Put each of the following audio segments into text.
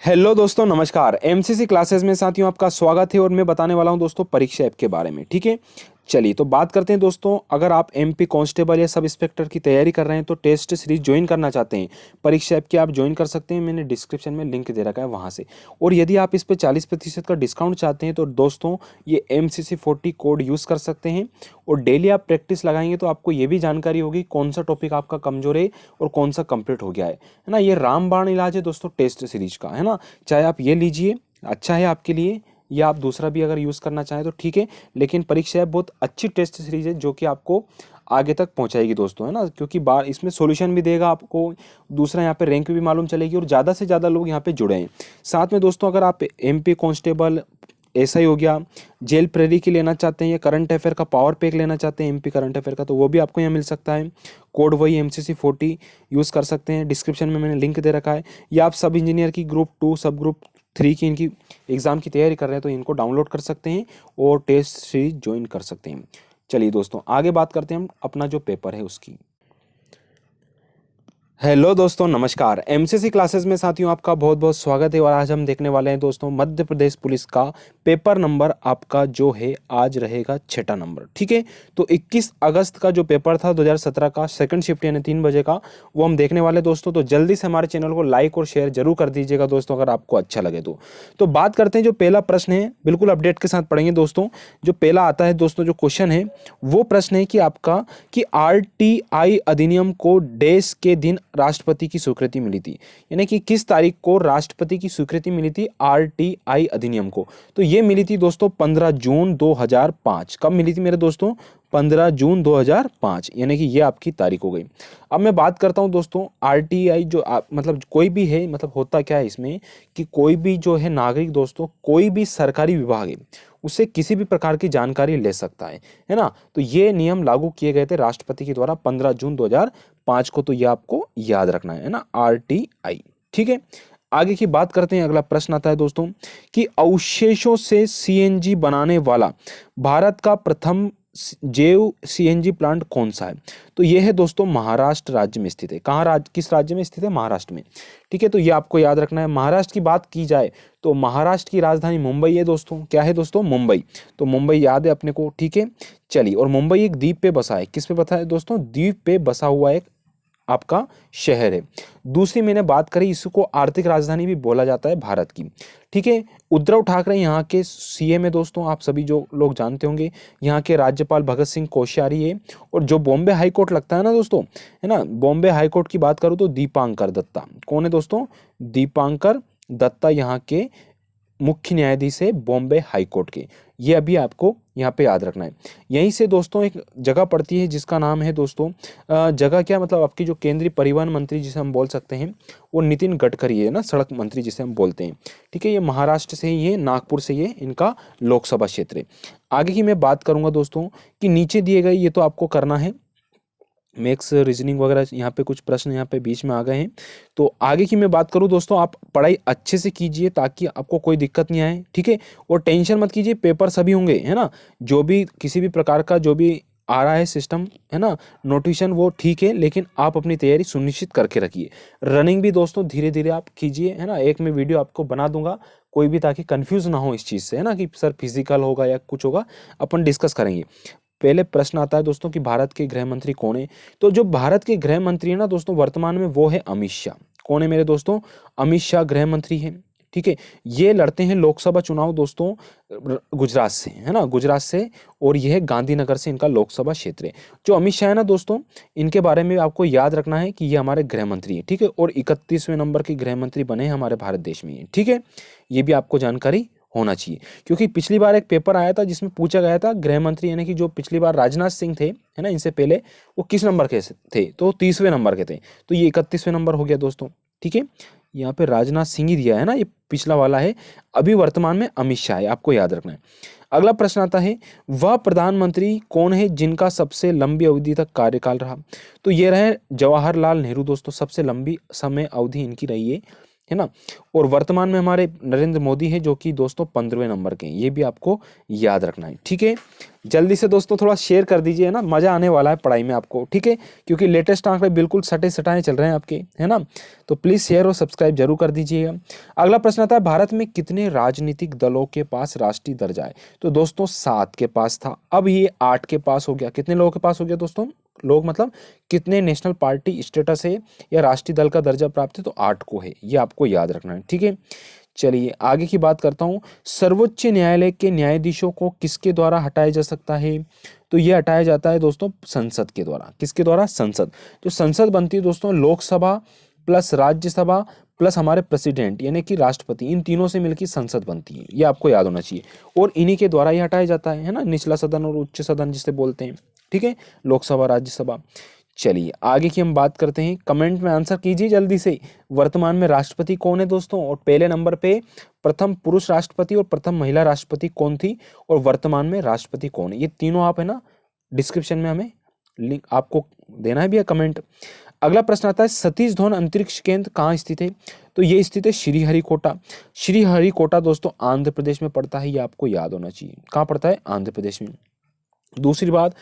Hello दोस्तों, नमस्कार। MCC classes में साथियों आपका स्वागत है और मैं बताने वाला हूं दोस्तों परीक्षा ऐप के बारे में। ठीक है, चलिए तो बात करते हैं दोस्तों। अगर आप एमपी कांस्टेबल या सब इंस्पेक्टर की तैयारी कर रहे हैं तो टेस्ट सीरीज ज्वाइन करना चाहते हैं, परीक्षा ऐप के आप ज्वाइन कर सकते हैं। मैंने डिस्क्रिप्शन में लिंक दे रखा है वहां से। और यदि आप इस पर 40% का डिस्काउंट चाहते हैं तो दोस्तों ये MCC40 कोड यूज़ कर सकते हैं। और डेली आप प्रैक्टिस लगाएंगे तो आपको ये भी जानकारी होगी कौन सा टॉपिक आपका कमजोर है और कौन सा कंप्लीट हो गया है ना। ये रामबाण इलाज है दोस्तों टेस्ट सीरीज का, है ना। चाहे आप ये लीजिए, अच्छा है आपके लिए, या आप दूसरा भी अगर यूज़ करना चाहें तो ठीक है। लेकिन परीक्षा ऐप बहुत अच्छी टेस्ट सीरीज है जो कि आपको आगे तक पहुंचाएगी दोस्तों, है ना। क्योंकि बार इसमें सॉल्यूशन भी देगा आपको, दूसरा यहाँ पे रैंक भी मालूम चलेगी और ज़्यादा से ज़्यादा लोग यहाँ पे जुड़े हैं। साथ में दोस्तों अगर आप एमपी कांस्टेबल, एसआई हो गया, जेल प्रेरी की लेना चाहते हैं या करंट अफेयर का पावर पैक लेना चाहते हैं एमपी करंट अफेयर का, तो वो भी आपको यहाँ मिल सकता है। कोड वही MCC40 यूज़ कर सकते हैं। डिस्क्रिप्शन में मैंने लिंक दे रखा है। या आप सब इंजीनियर की ग्रुप 2 सब ग्रुप 3 की इनकी एग्ज़ाम की तैयारी कर रहे हैं तो इनको डाउनलोड कर सकते हैं और टेस्ट सीरीज ज्वाइन कर सकते हैं। चलिए दोस्तों आगे बात करते हैं हम अपना जो पेपर है उसकी। हेलो दोस्तों, नमस्कार। एमसीसी क्लासेस में साथियों आपका बहुत बहुत स्वागत है। और आज हम देखने वाले हैं दोस्तों मध्य प्रदेश पुलिस का पेपर नंबर आपका जो है आज रहेगा 6ठा नंबर। ठीक है, तो 21 अगस्त का जो पेपर था 2017 का सेकंड शिफ्ट यानी 3 बजे का, वो हम देखने वाले दोस्तों। तो जल्दी से हमारे चैनल को लाइक और शेयर जरूर कर दीजिएगा दोस्तों अगर आपको अच्छा लगे तो बात करते हैं। जो पहला प्रश्न है बिल्कुल अपडेट के साथ पढ़ेंगे दोस्तों। जो पहला आता है दोस्तों, जो क्वेश्चन है वो प्रश्न है कि आपका कि RTI अधिनियम को देश के दिन राष्ट्रपति की स्वीकृति मिली थी, यानी कि किस तारीख को राष्ट्रपति की स्वीकृति मिली थी RTI अधिनियम को। तो ये मिली थी दोस्तों 15 जून 2005। कब मिली थी मेरे दोस्तों? 15 जून 2005, यानी कि ये आपकी तारीख हो गई। अब मैं बात करता हूं दोस्तों RTI जो मतलब कोई भी है, मतलब होता क्या है इसमें कि कोई भी जो है नागरिक दोस्तों, कोई भी सरकारी विभाग है उससे किसी भी प्रकार की जानकारी ले सकता है ना। तो ये नियम लागू किए गए थे राष्ट्रपति के द्वारा 15 जून 2005 को। तो ये आपको याद रखना है ना, RTI। ठीक है, आगे की बात करते हैं। अगला प्रश्न आता है दोस्तों कि अवशेषों से CNG बनाने वाला भारत का प्रथम जैव CNG प्लांट कौन सा है? तो ये है दोस्तों महाराष्ट्र राज्य में स्थित है। कहाँ किस राज्य में स्थित है? महाराष्ट्र में। ठीक है, तो ये आपको याद रखना है। महाराष्ट्र की बात की जाए तो महाराष्ट्र की राजधानी मुंबई है दोस्तों। क्या है दोस्तों? मुंबई। तो मुंबई याद है अपने को। ठीक है, चलिए। और मुंबई एक द्वीप पे बसा है। किस पे बसा है दोस्तों? द्वीप पे बसा हुआ एक आपका शहर है। दूसरी मैंने बात करी, इसको आर्थिक राजधानी भी बोला जाता है भारत की। ठीक है, उद्धव ठाकरे यहाँ के CM है दोस्तों। आप सभी जो लोग जानते होंगे, यहाँ के राज्यपाल भगत सिंह कोश्यारी है। और जो बॉम्बे हाई कोर्ट लगता है ना दोस्तों, है ना, बॉम्बे हाई कोर्ट की बात करूँ तो दीपांकर दत्ता। कौन है दोस्तों? दीपांकर दत्ता यहाँ के मुख्य न्यायाधीश है बॉम्बे हाई कोर्ट के। ये अभी आपको यहाँ पे याद रखना है। यहीं से दोस्तों एक जगह पड़ती है जिसका नाम है दोस्तों, जगह क्या मतलब आपकी जो केंद्रीय परिवहन मंत्री जिसे हम बोल सकते हैं वो नितिन गडकरी है ना, सड़क मंत्री जिसे हम बोलते हैं। ठीक है, ये महाराष्ट्र से ही है, नागपुर से ये इनका लोकसभा क्षेत्र है। आगे की मैं बात करूंगा दोस्तों कि नीचे दिए गए, ये तो आपको करना है, मैथ्स रीजनिंग वगैरह। यहाँ पे कुछ प्रश्न यहाँ पे बीच में आ गए हैं। तो आगे की मैं बात करूँ दोस्तों, आप पढ़ाई अच्छे से कीजिए ताकि आपको कोई दिक्कत नहीं आए। ठीक है, और टेंशन मत कीजिए, पेपर सभी होंगे, है ना। जो भी किसी भी प्रकार का जो भी आ रहा है सिस्टम, है ना, नोटिफिकेशन, वो ठीक है, लेकिन आप अपनी तैयारी सुनिश्चित करके रखिए। रनिंग भी दोस्तों धीरे धीरे आप कीजिए, है ना। एक मैं वीडियो आपको बना दूंगा कोई भी, ताकि कंफ्यूज ना हो इस चीज़ से, है ना, कि सर फिजिकल होगा या कुछ होगा, अपन डिस्कस करेंगे। पहले प्रश्न आता है दोस्तों कि भारत के गृह मंत्री कौन है? तो जो भारत के गृह मंत्री है ना दोस्तों वर्तमान में, वो है अमित शाह। कौन है मेरे दोस्तों? अमित शाह गृह मंत्री है। ठीक है, ये लड़ते हैं लोकसभा चुनाव दोस्तों गुजरात से, है ना, गुजरात से। और यह गांधीनगर से इनका लोकसभा क्षेत्र है। जो अमित शाह है ना दोस्तों, इनके बारे में आपको याद रखना है कि ये हमारे गृह मंत्री है। ठीक है, और 31वें नंबर के गृह मंत्री बने हैं हमारे भारत देश में। ठीक है, ये भी आपको जानकारी होना चाहिए। क्योंकि पिछली बार एक पेपर आया था जिसमें पूछा गया था गृह मंत्री, यानी कि जो पिछली बार राजनाथ सिंह थे, है ना, इनसे पहले, वो किस नंबर के थे? तो 30वें नंबर के थे। तो ये 31वें नंबर हो गया दोस्तों। ठीक है, यहाँ पे राजनाथ सिंह ही दिया है ना, ये पिछला वाला है। अभी वर्तमान में अमित शाह है, आपको याद रखना है। अगला प्रश्न आता है, वह प्रधानमंत्री कौन है जिनका सबसे लंबी अवधि तक कार्यकाल रहा? तो ये रहे जवाहरलाल नेहरू दोस्तों। सबसे लंबी समय अवधि इनकी रही है है ना। और वर्तमान में हमारे नरेंद्र मोदी है जो कि दोस्तों 15वें नंबर के हैं, ये भी आपको याद रखना है, ठीक है। जल्दी से दोस्तों थोड़ा शेयर कर दीजिए, है ना, मजा आने वाला है पढ़ाई में आपको, ठीक है, क्योंकि लेटेस्ट आंकड़े बिल्कुल सटे सटाए चल रहे हैं आपके, है ना। तो प्लीज शेयर और सब्सक्राइब जरूर कर दीजिएगा। अगला प्रश्न आता है, भारत में कितने राजनीतिक दलों के पास राष्ट्रीय दर्जा है? तो दोस्तों 7 के पास था, अब ये 8 के पास हो गया। कितने लोगों के पास हो गया दोस्तों? लोग मतलब कितने नेशनल पार्टी स्टेटस है या राष्ट्रीय दल का दर्जा प्राप्त है? तो 8 को है, ये आपको याद रखना है, ठीक है। चलिए आगे की बात करता हूं, सर्वोच्च न्यायालय के न्यायाधीशों को किसके द्वारा हटाया जा सकता है? तो ये हटाया जाता है दोस्तों संसद के द्वारा। किसके द्वारा? संसद। जो संसद बनती है दोस्तों, लोकसभा प्लस राज्यसभा प्लस हमारे प्रेसिडेंट यानी कि राष्ट्रपति, इन तीनों से मिलकर संसद बनती है, ये आपको याद होना चाहिए। और इन्हीं के द्वारा ये हटाया जाता है ना, निचला सदन और उच्च सदन जिसे बोलते हैं, ठीक है, लोकसभा राज्यसभा। चलिए आगे की हम बात करते हैं, कमेंट में आंसर कीजिए जल्दी से। वर्तमान में राष्ट्रपति कौन है दोस्तों? और पहले नंबर पे प्रथम पुरुष राष्ट्रपति और प्रथम महिला राष्ट्रपति कौन थी, और वर्तमान में राष्ट्रपति कौन है? ये तीनों आप है ना डिस्क्रिप्शन में हमें लिंक आपको देना है भैया, कमेंट। अगला प्रश्न आता है, सतीश धवन अंतरिक्ष केंद्र कहाँ स्थित है? तो ये स्थित है श्रीहरिकोटा। श्रीहरिकोटा दोस्तों आंध्र प्रदेश में पड़ता है, ये आपको याद होना चाहिए। कहाँ पड़ता है? आंध्र प्रदेश में। दूसरी बात,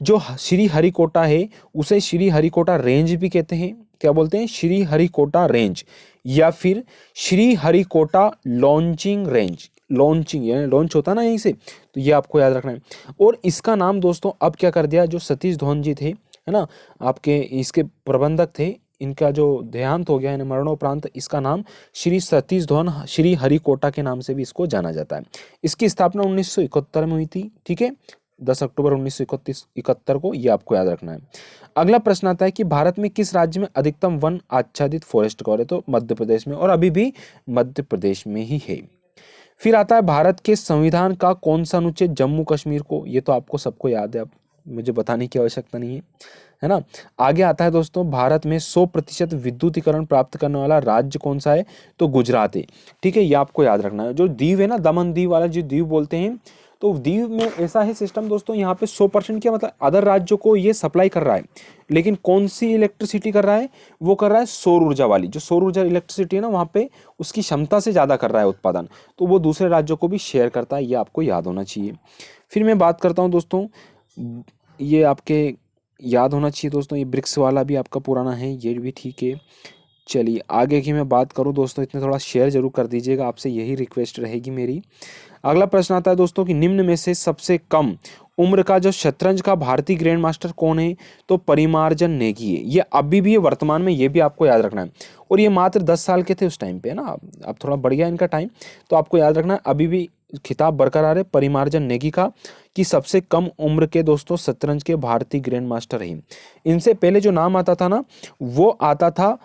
जो श्रीहरिकोटा है उसे श्रीहरिकोटा रेंज भी कहते हैं। क्या बोलते हैं? श्रीहरिकोटा रेंज या फिर श्रीहरिकोटा लॉन्चिंग रेंज। लॉन्चिंग यानी लॉन्च होता ना यहीं से, तो ये आपको याद रखना है। और इसका नाम दोस्तों अब क्या कर दिया, जो सतीश धवन जी थे, है ना, आपके इसके प्रबंधक थे, इनका जो देहांत हो गया है मरणोपरांत, इसका नाम श्री सतीश धवन श्रीहरिकोटा के नाम से भी इसको जाना जाता है। इसकी स्थापना 1971 में हुई थी, ठीक है, 10 अक्टूबर 1971 को, ये आपको याद रखना है। अगला प्रश्न आता है कि भारत में किस राज्य में अधिकतम वन आच्छादित फॉरेस्ट कवर है? तो मध्य प्रदेश में, और अभी भी मध्य प्रदेश में ही है। फिर आता है, भारत के संविधान का कौन सा अनुच्छेद जम्मू कश्मीर को? ये तो आपको सबको याद है, अब मुझे बताने की आवश्यकता नहीं है ना। आगे आता है दोस्तों, भारत में 100% विद्युतीकरण प्राप्त करने वाला राज्य कौन सा है? तो गुजरात है, ठीक है, ये आपको याद रखना है। जो दीव है ना, दमन दीव वाला जो दीव बोलते हैं, तो दीव में ऐसा है सिस्टम दोस्तों, यहाँ पे 100% क्या मतलब अदर राज्यों को ये सप्लाई कर रहा है, लेकिन कौन सी इलेक्ट्रिसिटी कर रहा है? वो कर रहा है सौर ऊर्जा वाली। जो सौर ऊर्जा इलेक्ट्रिसिटी है ना, वहाँ पे उसकी क्षमता से ज़्यादा कर रहा है उत्पादन, तो वो दूसरे राज्यों को भी शेयर करता है, ये आपको याद होना चाहिए। फिर मैं बात करता हूँ दोस्तों, ये आपके याद होना चाहिए दोस्तों, ये ब्रिक्स वाला भी आपका पुराना है, ये भी ठीक है। चलिए आगे की मैं बात करूं दोस्तों, इतने थोड़ा शेयर जरूर कर दीजिएगा, आपसे यही रिक्वेस्ट रहेगी मेरी। अगला प्रश्न आता है दोस्तों कि निम्न में से सबसे कम उम्र का जो शतरंज का भारतीय ग्रैंड मास्टर कौन है? तो परिमार्जन नेगी है, ये अभी भी है वर्तमान में, ये भी आपको याद रखना है। और ये मात्र 10 साल के थे उस टाइम पे, है ना, अब थोड़ा बढ़ गया इनका टाइम, तो आपको याद रखना है अभी भी खिताब बरकरार है परिमार्जन नेगी का, कि सबसे कम उम्र के दोस्तों शतरंज के भारतीय ग्रैंड मास्टर हैं। इनसे पहले जो नाम आता था ना, वो आता था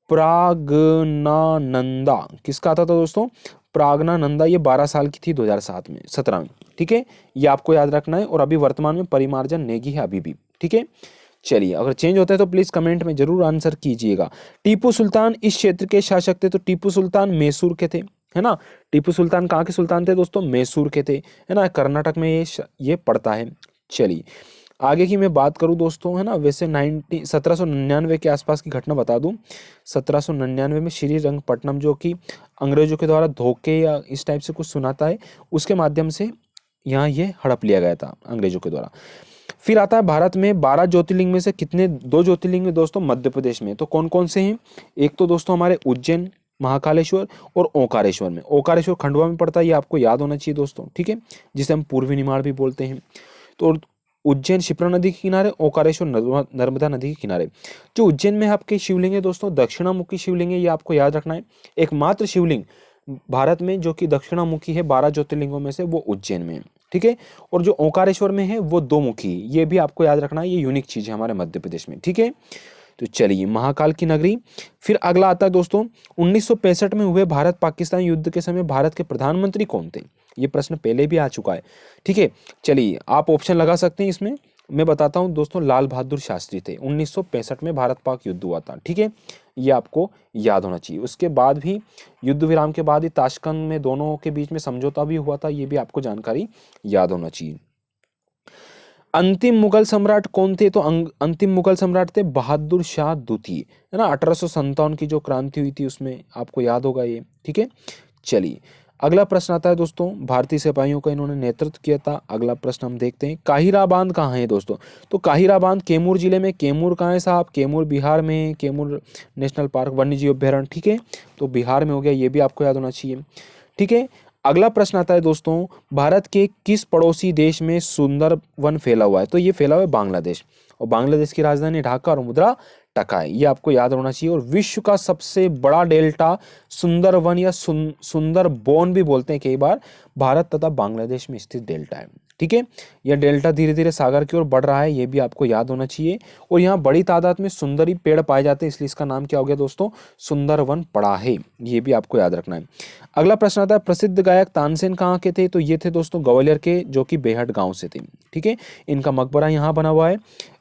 प्राग्नानंदा। किसका आता था दोस्तों? प्राग्नानंदा। ये 12 साल की थी 2007 में 17 में, ठीक है, ये आपको याद रखना है। और अभी वर्तमान में परिमार्जन नेगी है अभी भी, ठीक है। चलिए अगर चेंज होता है तो प्लीज कमेंट में जरूर आंसर कीजिएगा। टीपू सुल्तान इस क्षेत्र के शासक थे? तो टीपू सुल्तान मैसूर के थे, है ना। टीपू सुल्तान कहाँ के सुल्तान थे दोस्तों? मैसूर के थे, है ना, कर्नाटक में ये पड़ता है। चलिए आगे की मैं बात करूं दोस्तों, है ना, वैसे 1799 के आसपास की घटना बता दूं। 1799 में श्रीरंगपट्टनम, जो कि अंग्रेजों के द्वारा धोखे या इस टाइप से कुछ सुनाता है, उसके माध्यम से यहाँ ये हड़प लिया गया था अंग्रेजों के द्वारा। फिर आता है, भारत में 12 ज्योतिर्लिंग में से कितने 2 ज्योतिर्लिंग में दोस्तों मध्य प्रदेश में? तो कौन कौन से हैं? एक तो दोस्तों हमारे उज्जैन, महाकालेश्वर और ओंकारेश्वर में। ओंकारेश्वर खंडवा में पड़ता है, ये आपको याद होना चाहिए दोस्तों, ठीक है, जिसे हम पूर्वी निमाड़ भी बोलते हैं। तो उज्जैन शिप्रा नदी के किनारे, ओंकारेश्वर नर्मदा नदी के किनारे। जो उज्जैन में आपके शिवलिंग है दोस्तों, दक्षिणामुखी शिवलिंग है, ये आपको याद रखना है। एकमात्र शिवलिंग भारत में जो कि दक्षिणामुखी है 12 ज्योतिर्लिंगों में से, वो उज्जैन में है, ठीक है। और जो ओंकारेश्वर में है वो 2 मुखी, ये भी आपको याद रखना है, ये यूनिक चीज है हमारे मध्य प्रदेश में, ठीक है। तो चलिए महाकाल की नगरी। फिर अगला आता है दोस्तों, 1965 में हुए भारत पाकिस्तान युद्ध के समय भारत के प्रधानमंत्री कौन थे? ये प्रश्न पहले भी आ चुका है, ठीक है। चलिए आप ऑप्शन लगा सकते हैं इसमें, मैं बताता हूं दोस्तों, लाल बहादुर शास्त्री थे। 1965 में भारत पाक युद्ध हुआ था, ठीक है, ये आपको याद होना चाहिए। उसके बाद भी युद्ध विराम के बाद ही ताशकंद में दोनों के बीच में समझौता भी हुआ था, ये भी आपको जानकारी याद होना चाहिए। अंतिम मुगल सम्राट कौन थे? तो अंतिम मुगल सम्राट थे बहादुर शाह द्वितीय, है ना। 1857 की जो क्रांति हुई थी उसमें, आपको याद होगा ये, ठीक है। चलिए अगला प्रश्न आता है दोस्तों, भारतीय सिपाहियों का इन्होंने नेतृत्व किया था। अगला प्रश्न हम देखते हैं, काहिरा बांध कहाँ है दोस्तों? तो काहिरा बांध कैमूर जिले में। कैमूर कहाँ है साहब? कैमूर बिहार में है। कैमूर नेशनल पार्क वन्य जीव अभ्यारण्य, ठीक है, तो बिहार में हो गया, ये भी आपको याद होना चाहिए, ठीक है। अगला प्रश्न आता है दोस्तों, भारत के किस पड़ोसी देश में सुंदरवन फैला हुआ है? तो ये फैला हुआ है बांग्लादेश, और बांग्लादेश की राजधानी ढाका और मुद्रा टका है, ये आपको याद होना चाहिए। और विश्व का सबसे बड़ा डेल्टा सुंदरवन या सुंदरबोन भी बोलते हैं कई बार, भारत तथा बांग्लादेश में स्थित डेल्टा है, ठीक है। यह डेल्टा धीरे धीरे सागर की ओर बढ़ रहा है, ये भी आपको याद होना चाहिए। और यहाँ बड़ी तादाद में सुंदरी पेड़ पाए जाते हैं, इसलिए इसका नाम क्या हो गया दोस्तों? सुंदरवन पड़ा है, ये भी आपको याद रखना है। अगला प्रश्न आता है, प्रसिद्ध गायक तानसेन कहाँ के थे? तो ये थे दोस्तों ग्वालियर के, जो कि बेहट गांव से थे, ठीक है। इनका मकबरा यहाँ बना हुआ है।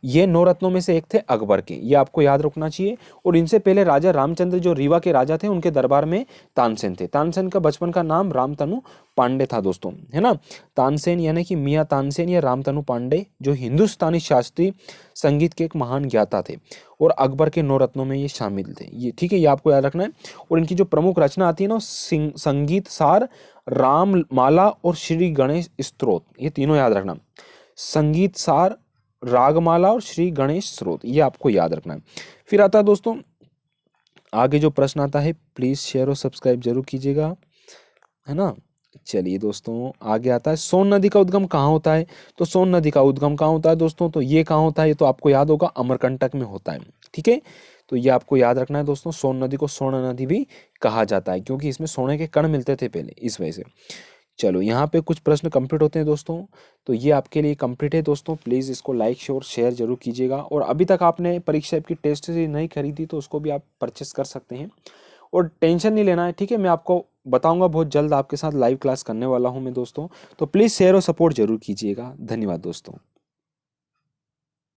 ये 9 रत्नों में से एक थे अकबर के, ये आपको याद रखना चाहिए। और इनसे पहले राजा रामचंद्र जो रीवा के राजा थे, उनके दरबार में तानसेन थे। तानसेन का बचपन का नाम रामतनु पांडे था दोस्तों, है ना। तानसेन यानी कि मियाँ तानसेन या रामतनु पांडे, जो हिंदुस्तानी शास्त्रीय संगीत के एक महान ज्ञाता थे, और अकबर के 9 रत्नों में ये शामिल थे, ये, ठीक है, ये आपको याद रखना है। और इनकी जो प्रमुख रचना आती है ना, संगीत सार, रागमाला और श्री गणेश स्तोत्र, ये तीनों याद रखना। संगीत सार, रागमाला और श्री गणेश स्तोत्र, ये आपको याद रखना है। फिर आता है दोस्तों आगे जो प्रश्न आता है, प्लीज शेयर और सब्सक्राइब जरूर कीजिएगा, है ना। चलिए दोस्तों आगे आता है, सोन नदी का उद्गम कहाँ होता है? तो सोन नदी का उद्गम कहाँ होता है दोस्तों? तो ये कहाँ होता है? ये तो आपको याद होगा, अमरकंटक में होता है, ठीक है। तो ये आपको याद रखना है दोस्तों। सोन नदी को स्वर्ण नदी भी कहा जाता है, क्योंकि इसमें सोने के कण मिलते थे पहले, इस वजह से। चलो यहाँ पे कुछ प्रश्न कंप्लीट होते हैं दोस्तों, तो ये आपके लिए कंप्लीट है दोस्तों। प्लीज़ इसको लाइक और शेयर जरूर कीजिएगा। और अभी तक आपने परीक्षा की टेस्ट सीरीज नहीं खरीदी तो उसको भी आप परचेस कर सकते हैं। और टेंशन नहीं लेना है, ठीक है, मैं आपको बताऊंगा बहुत जल्द, आपके साथ लाइव क्लास करने वाला हूं मैं दोस्तों। तो प्लीज़ शेयर और सपोर्ट जरूर कीजिएगा। धन्यवाद दोस्तों।